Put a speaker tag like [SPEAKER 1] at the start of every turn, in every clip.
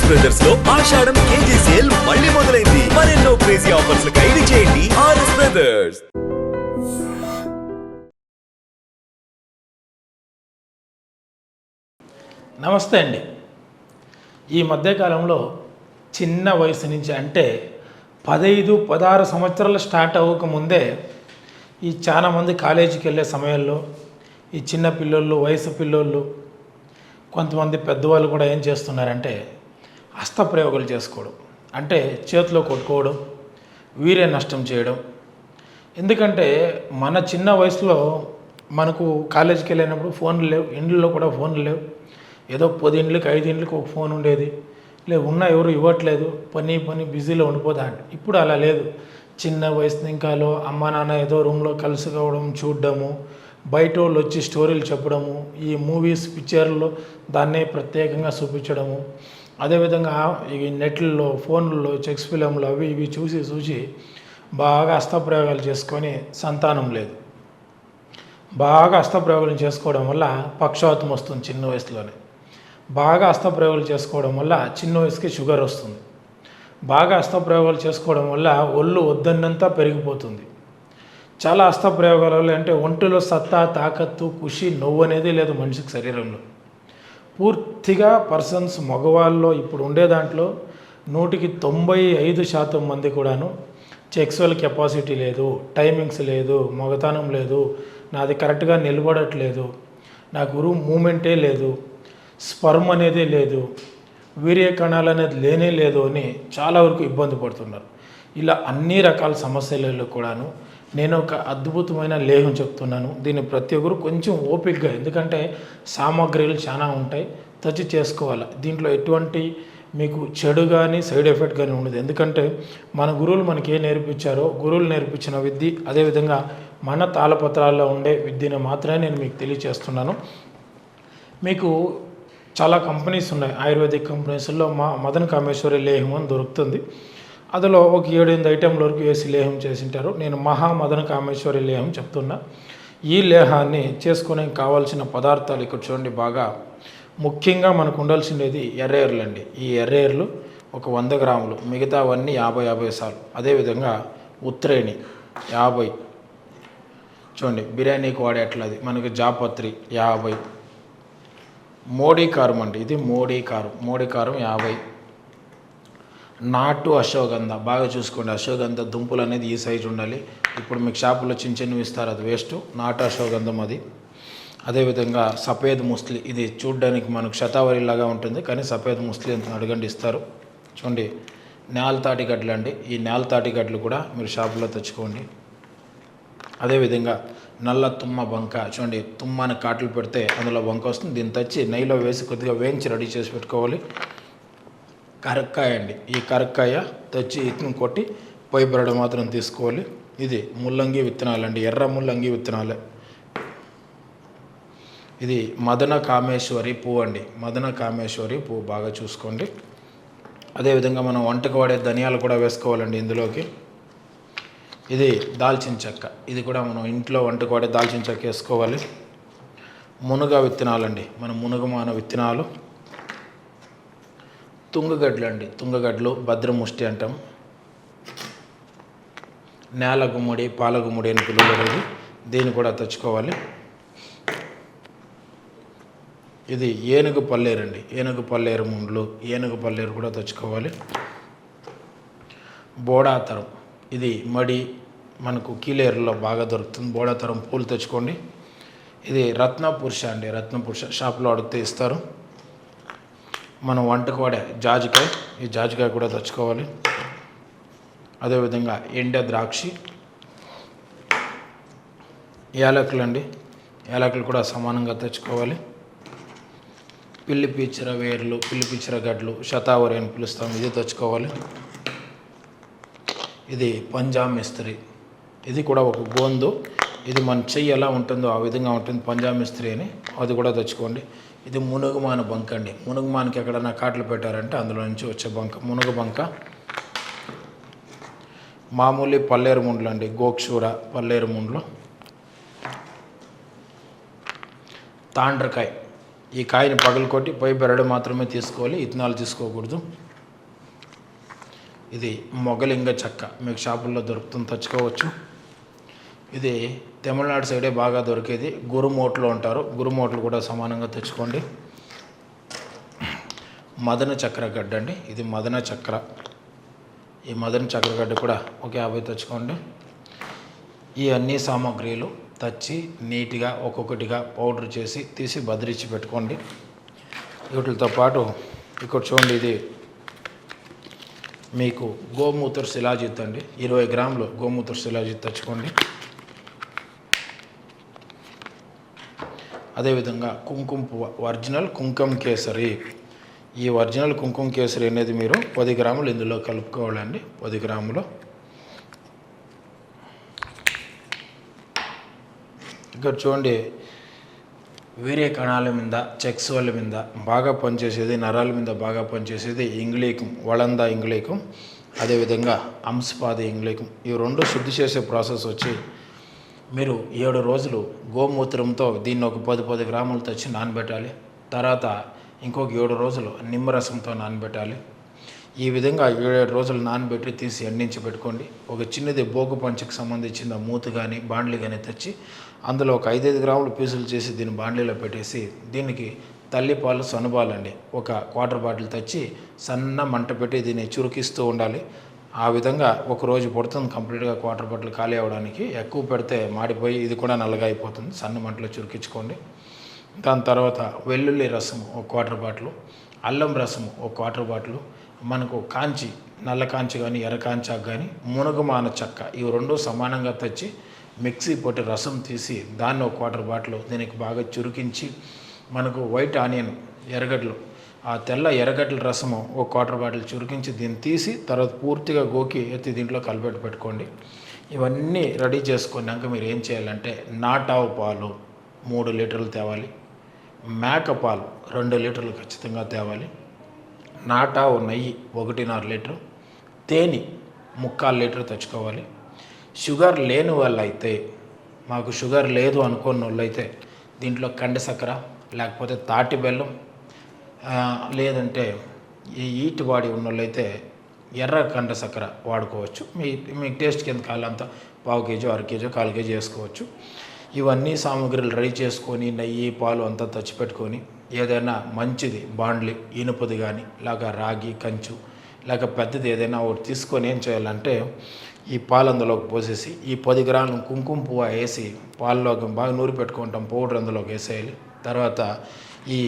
[SPEAKER 1] Brothers లో ఆషాఢం KG sale మళ్ళీ మొదలైంది. మరెన్నో క్రేజీ ఆఫర్స్ ఖైదీ చేయండి ఆర్ఎస్ బ్రదర్స్.
[SPEAKER 2] నమస్తే అండి. ఈ మధ్యకాలంలో చిన్న వయసు నుంచి అంటే 15-16 సంవత్సరాలు స్టార్ట్ అవ్వకముందే ఈ చాలామంది కాలేజీకి వెళ్ళే సమయంలో ఈ చిన్న పిల్లోళ్ళు, వయసు పిల్లోళ్ళు, కొంతమంది పెద్దవాళ్ళు కూడా ఏం చేస్తున్నారంటే హస్తప్రయోగాలు చేసుకోవడం, అంటే చేతిలో కొట్టుకోవడం, వీర్య నష్టం చేయడం. ఎందుకంటే మన చిన్న వయసులో మనకు కాలేజీకి వెళ్ళినప్పుడు ఫోన్లు లేవు, ఇండ్లలో కూడా ఫోన్లు లేవు. ఏదో 10 ఇండ్లకి 5 ఇండ్లకి ఒక ఫోన్ ఉండేది. ఉన్న ఎవరు ఇవ్వట్లేదు, పని బిజీలో ఉండిపోతా. ఇప్పుడు అలా లేదు. చిన్న వయసు ఇంకాలో అమ్మ నాన్న ఏదో రూమ్లో కలుసుకోవడం, చూడడము, బయట వాళ్ళు వచ్చి స్టోరీలు చెప్పడము, ఈ మూవీస్ పిక్చర్లో దాన్నే ప్రత్యేకంగా చూపించడము, అదేవిధంగా ఈ నెట్లలో ఫోన్లలో చెక్స్ ఫిలింలు అవి ఇవి చూసి బాగా హస్తప్రయోగాలు చేసుకొని సంతానం లేదు. బాగా హస్తప్రయోగాలు చేసుకోవడం వల్ల పక్షవాతం వస్తుంది చిన్న వయసులోనే. బాగా హస్తప్రయోగాలు చేసుకోవడం వల్ల చిన్న వయసుకి షుగర్ వస్తుంది. బాగా హస్తప్రయోగాలు చేసుకోవడం వల్ల ఒళ్ళు వద్దన్నంతా పెరిగిపోతుంది. చాలా హస్తప్రయోగాలు అంటే ఒంటిలో సత్తా, తాకత్తు, ఖుషి, నవ్వు అనేది లేదు మనిషికి శరీరంలో. పూర్తిగా పర్సన్స్ మగవాళ్ళలో ఇప్పుడు ఉండే దాంట్లో 100కి 95% మంది కూడాను సెక్సువల్ కెపాసిటీ లేదు, టైమింగ్స్ లేదు, మగతనం లేదు, నాది కరెక్ట్గా నిలబడట్లేదు, నా గురువు మూమెంటే లేదు, స్పర్మ్ అనేది లేదు, వీర్య కణాలు అనేది లేనే లేదు అని చాలా వరకు ఇబ్బంది పడుతున్నారు. ఇలా అన్ని రకాల సమస్యలలో కూడాను నేను ఒక అద్భుతమైన లేహం చెప్తున్నాను. దీన్ని ప్రతి ఒక్కరు కొంచెం ఓపికగా, ఎందుకంటే సామాగ్రిలు చాలా ఉంటాయి, తెచ్చి చేసుకోవాలి. దీంట్లో ఎటువంటి మీకు చెడు కానీ సైడ్ ఎఫెక్ట్ కానీ ఉండదు. ఎందుకంటే మన గురువులు మనకి ఏం నేర్పించారో, గురువులు నేర్పించిన విద్య, అదేవిధంగా మన తాళపత్రాల్లో ఉండే విద్యను మాత్రమే నేను మీకు తెలియచేస్తున్నాను. మీకు చాలా కంపెనీస్ ఉన్నాయి, ఆయుర్వేదిక్ కంపెనీస్లో మదన్ కామేశ్వరి లేహం అని దొరుకుతుంది. అందులో ఒక 7-8 ఐటెంల వరకు వేసి లేహం చేసింటారు. నేను మదన కామేశ్వరి లేహం చెప్తున్నా. ఈ లేహాన్ని చేసుకునే కావాల్సిన పదార్థాలు ఇక్కడ చూడండి. బాగా ముఖ్యంగా మనకు ఉండాల్సిండేది ఎర్రేర్లు అండి. ఈ ఎర్రేర్లు ఒక 100 గ్రాములు, మిగతావన్నీ 50 సార్లు. అదేవిధంగా ఉత్రేణి 50, చూడండి బిర్యానీకి వాడే అట్లది మనకి జాపత్రి 50, మోడీ కారం అండి, ఇది మోడీ కారం 50, నాటు అశ్వగంధ బాగా చూసుకోండి. అశ్వగంధ దుంపులు అనేది ఈ సైజు ఉండాలి. ఇప్పుడు మీకు షాపులో చిన్నవి ఇస్తారు, అది వేస్ట్. నాటు అశ్వగంధం అది. అదేవిధంగా సఫేద్ ముస్లి, ఇది చూడ్డానికి మనకు శతావరిలాగా ఉంటుంది, కానీ సఫేద్ ముస్లి ఎంత అడగండి ఇస్తారు. చూడండి నేలతాటి గడ్డలు అండి, ఈ నేలతాటి గడ్డలు కూడా మీరు షాపులో తెచ్చుకోండి. అదేవిధంగా నల్ల తుమ్మ బంక, చూడండి తుమ్మని కాట్లు పెడితే అందులో బంక వస్తుంది. దీన్ని తెచ్చి నెయ్యిలో వేసి కొద్దిగా వేయించి రెడీ చేసి పెట్టుకోవాలి. కరక్కాయ అండి, ఈ కరక్కాయ తెచ్చి ఇత్తును కొట్టి పొయ్యి బెరడు మాత్రం తీసుకోవాలి. ఇది ముల్లంగి విత్తనాలండి, ఎర్ర ముల్లంగి విత్తనాలే. ఇది మదన కామేశ్వరి పువ్వు అండి, మదన కామేశ్వరి పువ్వు బాగా చూసుకోండి. అదేవిధంగా మనం వంటకు వాడే ధనియాలు కూడా వేసుకోవాలండి ఇందులోకి. ఇది దాల్చిన చెక్క, ఇది కూడా మనం ఇంట్లో వంటకు వాడే దాల్చిన చెక్క వేసుకోవాలి. మునగ విత్తనాలండి, మన మునగమాన విత్తనాలు. తుంగగడ్డలు అండి, తుంగగడ్డలు భద్రముష్టి అంటాం. నేల గుమ్మడి, పాల గుమ్మడి అని పిలువబడేది, దీన్ని కూడా తెచ్చుకోవాలి. ఇది ఏనుగు పల్లేరు అండి, ఏనుగు పల్లేరు ముండ్లు, ఏనుగు పల్లేరు కూడా తెచ్చుకోవాలి. బోడాతరం, ఇది మడి మనకు కీలేరులో బాగా దొరుకుతుంది. బోడాతరం పూలు తెచ్చుకోండి. ఇది రత్నపురుష అండి, రత్నపురుష షాప్లో అడిగితే ఇస్తారు. మనం వంటకు వాడే జాజికాయ, ఈ జాజికాయ కూడా తెచ్చుకోవాలి. అదేవిధంగా ఎండ ద్రాక్షి, యాలకులు అండి, యాలకులు కూడా సమానంగా తెచ్చుకోవాలి. పిల్లి పీచర వేర్లు, పిల్లి పీచర గడ్డలు, శతావరి అని పిలుస్తాం, ఇది తెచ్చుకోవాలి. ఇది పంజాబ్ మిస్త్రీ, ఇది కూడా ఒక గోందు, ఇది మన చెయ్యి ఎలా ఉంటుందో ఆ విధంగా ఉంటుంది పంజాబ్ మిస్త్రీ అని, అది కూడా తెచ్చుకోండి. ఇది మునుగుమాన బంక అండి, మునుగుమానకి ఎక్కడైనా కాట్లు పెట్టారంటే అందులో నుంచి వచ్చే బంక మునుగు బంక. మామూలు పల్లేరు ముండ్లు అండి, గోక్షూర పల్లేరు ముండ్లు. తాండ్రకాయ, ఈ కాయని పగలకొట్టి పై బెరడు మాత్రమే తీసుకోవాలి, ఇత్తనాలు తీసుకోకూడదు. ఇది మొగలింగ చెక్క, మీకు షాపుల్లో దొరుకుతుంది, తెచ్చుకోవచ్చు. ఇది తమిళనాడు సైడే బాగా దొరికేది, గురుమోట్లు అంటారు, గురుమోట్లు కూడా సమానంగా తెచ్చుకోండి. మదన చక్రగడ్డ అండి, ఇది మదన చక్ర. ఈ మదన చక్రగడ్డ కూడా ఒక 50 తెచ్చుకోండి. ఈ అన్ని సామాగ్రిలు తెచ్చి నీట్గా ఒక్కొక్కటిగా పౌడర్ చేసి తీసి భద్రించి పెట్టుకోండి. వీటితో పాటు ఇక్కడ చూడండి, ఇది మీకు గోమూత్ర శిలాజిత్ అండి, 20 గ్రాములు గోమూత్ర శిలాజిత్ తెచ్చుకోండి. అదేవిధంగా కుంకుమ పువ్వు, ఒరిజినల్ కుంకుమ కేసరి. ఈ ఒరిజినల్ కుంకుమ కేసరి అనేది మీరు 10 గ్రాములు ఇందులో కలుపుకోవాలండి. 10 గ్రాములు. ఇక్కడ చూడండి, వీర్య కణాల మీద, చెక్స్వల్ మీద బాగా పనిచేసేది, నరాల మీద బాగా పనిచేసేది ఇంగ్లీకం, వళంద ఇంగ్లీకం, అదేవిధంగా అంశపాద ఇంగ్లీకం. ఈ రెండు శుద్ధి చేసే ప్రాసెస్ వచ్చి మీరు 7 రోజులు గోమూత్రంతో దీన్ని ఒక 10 గ్రాములు తెచ్చి నానబెట్టాలి. తర్వాత ఇంకొక 7 రోజులు నిమ్మరసంతో నానబెట్టాలి. ఈ విధంగా 7 రోజులు నానబెట్టి తీసి ఎండించి పెట్టుకోండి. ఒక చిన్నది బోగు పంచకు సంబంధించిన మూత కానీ బాండ్లీ కానీ తెచ్చి అందులో ఒక 5 గ్రాములు పీసులు చేసి దీన్ని బాండ్లీలో పెట్టేసి దీనికి తల్లిపాలు సన్నపాలండి ఒక క్వార్టర్ బాటిల్ తెచ్చి సన్న మంట పెట్టి దీన్ని చురుకిస్తూ ఉండాలి. ఆ విధంగా ఒక రోజు పడుతుంది కంప్లీట్గా క్వార్టర్ బాటిల్ ఖాళీ అవ్వడానికి. ఎక్కువ పెడితే మాడిపోయి ఇది కూడా నల్లగా అయిపోతుంది. సన్న మంటలో చురికించుకోండి. దాని తర్వాత వెల్లుల్లి రసము ఒక క్వార్టర్ బాటిల్, అల్లం రసము ఒక క్వార్టర్ బాటిల్, మనకు కాంచి, నల్ల కాంచి కానీ ఎర్ర కాంచాకు కానీ మునగమాన చెక్క, ఇవి రెండు సమానంగా తెచ్చి మిక్సీ పొట్టి రసం తీసి దాన్ని ఒక క్వార్టర్ బాటిల్ దీనికి బాగా చురికించి, మనకు వైట్ ఆనియన్ ఎర్రగడ్డలు, ఆ తెల్ల ఎర్రగడ్డల రసము ఒక క్వార్టర్ బాటిల్ చురికించి దీన్ని తీసి తర్వాత పూర్తిగా గోకి ఎత్తి దీంట్లో కలిపెట్టి పెట్టుకోండి. ఇవన్నీ రెడీ చేసుకున్నాక మీరు ఏం చేయాలంటే నాటావు పాలు 3 లీటర్లు తేవాలి, మేక పాలు 2 లీటర్లు ఖచ్చితంగా తేవాలి, నాటావు నెయ్యి 1.5 లీటరు, తేనె 3/4 లీటర్ తెచ్చుకోవాలి. షుగర్ లేని వాళ్ళైతే, మాకు షుగర్ లేదు అనుకున్న వాళ్ళైతే దీంట్లో కండ చక్కెర లేకపోతే తాటి బెల్లం, లేదంటే ఈ ఈట్ బాడీ ఉన్న వాళ్ళైతే ఎర్ర కండ చక్కెర వాడుకోవచ్చు. మీకు టేస్ట్ కింద కాలంతా 1/4 కేజీ 1/2 కేజీ 1/4 కేజీ వేసుకోవచ్చు. ఇవన్నీ సామాగ్రిలు రెడీ చేసుకొని నెయ్యి పాలు అంతా తెచ్చిపెట్టుకొని ఏదైనా మంచిది బాండ్లీ ఇనుపది కానీ లేక రాగి కంచు లేక పెద్దది ఏదైనా ఒకటి తీసుకొని ఏం చేయాలంటే ఈ పాలు అందులోకి పోసేసి ఈ 10 గ్రాములు కుంకుమ పువ్వు వేసి పాల్లోకి బాగా నూరి పెట్టుకుంటాం, పౌడర్ అందులోకి వేసేయాలి. తర్వాత ఈ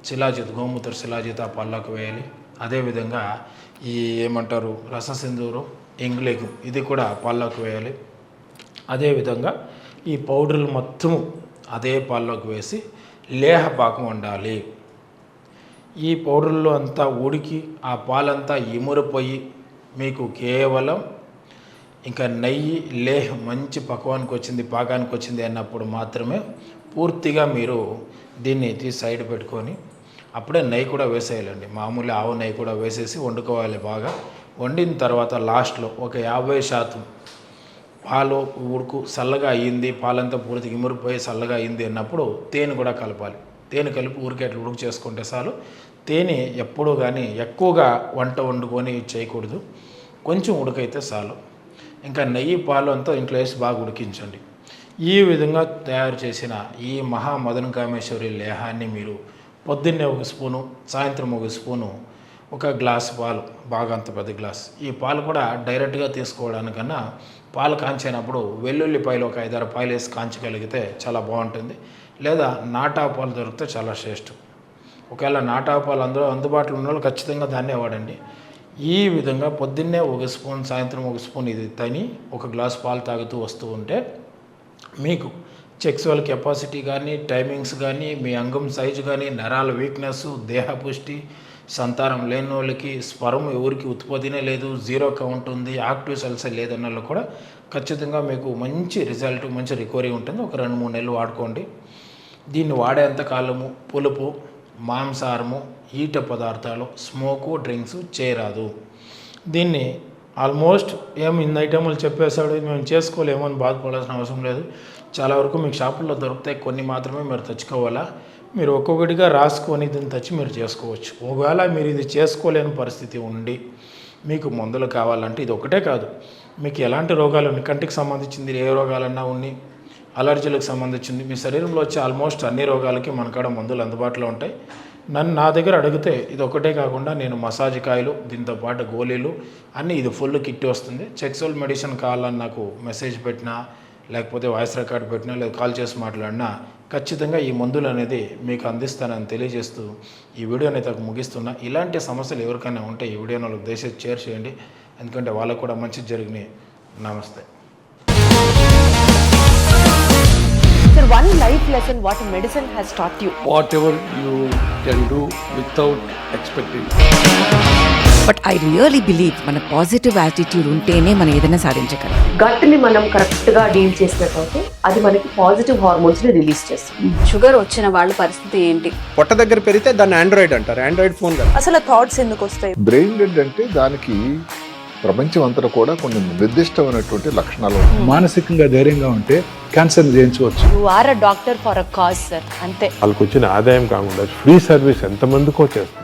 [SPEAKER 2] శిలాజిత్, గోమూత్ర శిలాజిత్ ఆ పాల్లోకి వేయాలి. అదేవిధంగా ఈ ఏమంటారు రససింధూరు ఇంగ్లీకం, ఇది కూడా పాల్లోకి వేయాలి. అదేవిధంగా ఈ పౌడర్లు మొత్తము అదే పాల్లోకి వేసి లేహపాకం వండాలి. ఈ పౌడర్లో అంతా ఉడికి ఆ పాలంతా ఇమురిపోయి మీకు కేవలం ఇంకా నెయ్యి లేహ్ మంచి పక్వానికి వచ్చింది, పాకానికి వచ్చింది అన్నప్పుడు మాత్రమే పూర్తిగా మీరు దీన్ని తీసి సైడ్ పెట్టుకొని అప్పుడే నెయ్యి కూడా వేసేయాలండి. మామూలు ఆవు నెయ్యి కూడా వేసేసి వండుకోవాలి. బాగా వండిన తర్వాత లాస్ట్లో ఒక 50% పాలు ఉడుకు చల్లగా అయ్యింది, పాలంతా పూర్తిగా ఇమురిపోయి చల్లగా అయ్యింది అన్నప్పుడు తేనె కూడా కలపాలి. తేనె కలిపి ఊరికే అట్లా ఉడుకు చేసుకుంటే చాలు. తేనె ఎప్పుడూ కానీ ఎక్కువగా వంట వండుకొని చేయకూడదు, కొంచెం ఉడకైతే చాలు. ఇంకా నెయ్యి పాలు అంతా ఇంట్లో వేసి బాగా ఉడికించండి. ఈ విధంగా తయారు చేసిన ఈ మహామదన కామేశ్వరి లేహాన్ని మీరు పొద్దున్నే 1 స్పూను, సాయంత్రం 1 స్పూను, 1 గ్లాస్ పాలు, బాగా అంత పెద్ద గ్లాస్. ఈ పాలు కూడా డైరెక్ట్గా తీసుకోవడానికన్నా పాలు కాంచినప్పుడు వెల్లుల్లిపాయలు ఒక 5-6 పాయలు వేసి కాంచగలిగితే చాలా బాగుంటుంది. లేదా నాటా పాలు దొరికితే చాలా శ్రేష్టం. ఒకవేళ నాటా పాలు అందుబాటులో ఉన్న వాళ్ళు ఖచ్చితంగా దాన్నే వాడండి. ఈ విధంగా పొద్దున్నే 1 స్పూన్, సాయంత్రం 1 స్పూన్ ఇది తిని 1 గ్లాస్ పాలు తాగుతూ వస్తూ ఉంటే మీకు సెక్సువల్ కెపాసిటీ కానీ, టైమింగ్స్ కానీ, మీ అంగం సైజు కానీ, నరాల వీక్నెస్, దేహపుష్టి, సంతానం లేని వాళ్ళకి, స్పర్మ్ ఎవరికి ఉత్పత్తినే లేదు, 0 కౌంట్ ఉంది, యాక్టివ్ సెల్స్ లేదన్న వాళ్ళు కూడా ఖచ్చితంగా మీకు మంచి రిజల్ట్, మంచి రికవరీ ఉంటుంది. ఒక 2-3 నెలలు వాడుకోండి. దీన్ని వాడేంత కాలము పులుపు, మాంసాహారము, ఈట పదార్థాలు, స్మోకు, డ్రింక్స్ చేయరాదు. దీన్ని ఆల్మోస్ట్ ఇన్ని ఐటములు చెప్పేశాడు, మేము చేసుకోలేమో అని బాధపడాల్సిన అవసరం లేదు. చాలా వరకు మీకు షాపుల్లో దొరుకుతాయి, కొన్ని మాత్రమే మీరు తెచ్చుకోవాలా. మీరు ఒక్కొక్కటిగా రాసుకొని దీన్ని తెచ్చి మీరు చేసుకోవచ్చు. ఒకవేళ మీరు ఇది చేసుకోలేని పరిస్థితి ఉండి మీకు మందులు కావాలంటే ఇది ఒకటే కాదు, మీకు ఎలాంటి రోగాలు ఉన్నాయి, కంటికి సంబంధించింది ఏ రోగాలన్నా ఉన్నాయి, అలర్జీలకు సంబంధించింది, మీ శరీరంలో వచ్చే ఆల్మోస్ట్ అన్ని రోగాలకి మనకాడ మందులు అందుబాటులో ఉంటాయి. నా దగ్గర అడిగితే ఇది ఒకటే కాకుండా నేను మసాజ్ కాయలు, దీంతో పాటు గోళీలు అన్నీ ఇది ఫుల్ కిట్ వస్తుంది. సెక్సువల్ మెడిసిన్ కావాలని నాకు మెసేజ్ పెట్టినా, లేకపోతే వాయిస్ రికార్డ్ పెట్టినా, లేదా కాల్ చేసి మాట్లాడినా ఖచ్చితంగా ఈ మందులు అనేది మీకు అందిస్తానని తెలియజేస్తూ ఈ వీడియోని అయితే ముగిస్తున్నా. ఇలాంటి సమస్యలు ఎవరికైనా ఉంటే ఈ వీడియోని వాళ్ళకి దయచేసి షేర్ చేయండి, ఎందుకంటే వాళ్ళకు కూడా మంచి జరిగినాయి. నమస్తే.
[SPEAKER 3] Sir, one life lesson what medicine has taught you.
[SPEAKER 4] Whatever you can do without expecting.
[SPEAKER 5] But I really believe మన పాజిటివ్ యాటిట్యూడ్ ఉంటేనే మనం ఏదైనా సాధించగలం.
[SPEAKER 3] గట్ని మనం కరెక్ట్గా డీల్ చేసినట్లయితే అది మనకి పాజిటివ్ హార్మోన్స్ని రిలీజ్ చేస్తుంది.
[SPEAKER 6] షుగర్ వచ్చిన వాళ్ళ పరిస్థితి ఏంటి?
[SPEAKER 4] పొట్ట దగ్గర పెరిగితే దాన్ని ఆండ్రాయిడ్ అంటారు, ఆండ్రాయిడ్ ఫోన్ కాదు.
[SPEAKER 3] అసలు థాట్స్ ఎందుకు వస్తాయి?
[SPEAKER 7] బ్రెయిన్ డెడ్ అంటే దానికి ప్రపంచం అంతా కూడా కొన్ని నిర్దిష్టమైనటువంటి లక్షణాలు ఉంటాయి.
[SPEAKER 8] మానసికంగా ధైర్యంగా ఉంటే క్యాన్సర్ జయించవచ్చు.
[SPEAKER 3] You are a doctor for a cause sir, అంతే.
[SPEAKER 9] వాళ్ళకు వచ్చిన ఆదాయం కాకుండా ఫ్రీ సర్వీస్ ఎంతమందికో చేస్తుంది.